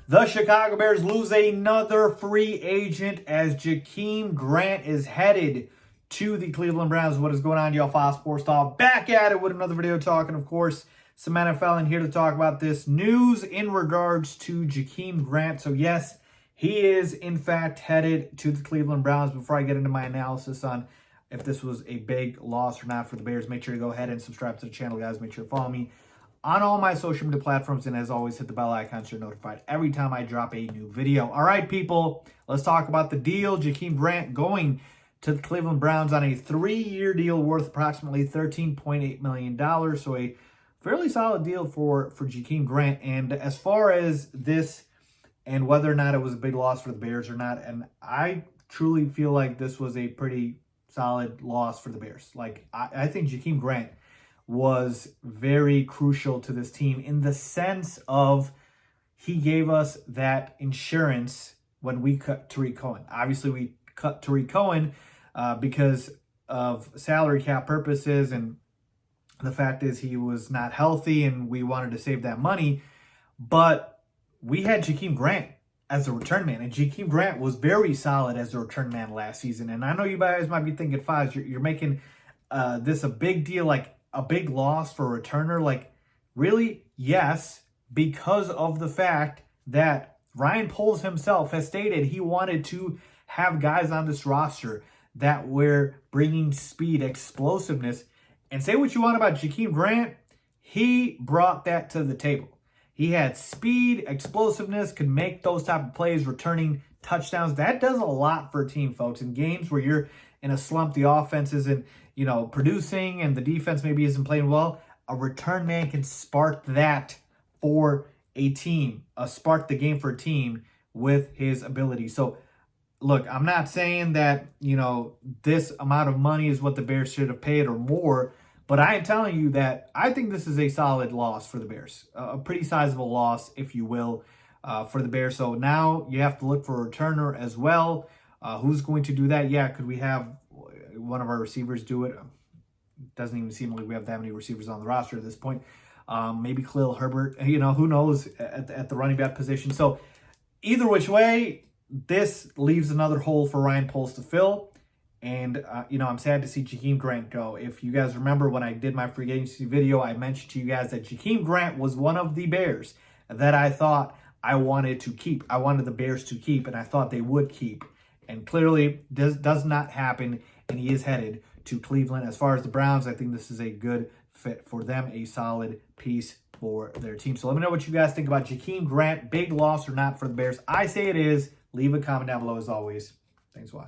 The Chicago Bears lose another free agent as Jakeem Grant is headed to the Cleveland Browns. What is going on, y'all? Faiz Sports Talk back at it with another video talking, of course, some NFL, and here to talk about this news in regards to Jakeem Grant. So yes, he is in fact headed to the Cleveland Browns. Before I get into my analysis on if this was a big loss or not for the Bears, make sure to go ahead and subscribe to the channel, guys. Make sure to follow me on all my social media platforms, and as always, hit the bell icon so you're notified every time I drop a new video. All right, people, let's talk about the deal. Jakeem Grant going to the Cleveland Browns on a 3-year deal worth approximately $13.8 million. So a fairly solid deal for Jakeem Grant. And as far as this and whether or not it was a big loss for the Bears or not, and I truly feel like this was a pretty solid loss for the Bears. Like, I think Jakeem Grant was very crucial to this team in the sense of he gave us that insurance when we cut Tariq Cohen. Obviously, we cut Tariq Cohen because of salary cap purposes, and the fact is he was not healthy and we wanted to save that money. But we had Jakeem Grant as a return man, and Jakeem Grant was very solid as a return man last season. And I know you guys might be thinking, Faiz, you're making this a big deal, like a big loss for a returner. Like, really? Yes, because of the fact that Ryan Poles himself has stated he wanted to have guys on this roster that were bringing speed, explosiveness. And say what you want about Jakeem Grant, he brought that to the table. He had speed, explosiveness, could make those type of plays, returning touchdowns. That does a lot for a team, folks. In games where you're in a slump, the offense isn't, producing, and the defense maybe isn't playing well, a return man can spark that for a team, spark the game for a team with his ability. So, look, I'm not saying that, this amount of money is what the Bears should have paid or more, but I am telling you that I think this is a solid loss for the Bears, a pretty sizable loss, if you will, for the Bears. So now you have to look for a returner as well. Who's going to do that? Yeah, could we have one of our receivers do it? Doesn't even seem like we have that many receivers on the roster at this point. Maybe Khalil Herbert, who knows at the running back position. So either which way, this leaves another hole for Ryan Poles to fill. And, I'm sad to see Jakeem Grant go. If you guys remember when I did my free agency video, I mentioned to you guys that Jakeem Grant was one of the Bears that I thought I wanted to keep. I wanted the Bears to keep, and I thought they would keep. And clearly, this does not happen, and he is headed to Cleveland. As far as the Browns, I think this is a good fit for them, a solid piece for their team. So let me know what you guys think about Jakeem Grant. Big loss or not for the Bears? I say it is. Leave a comment down below as always. Thanks for watching.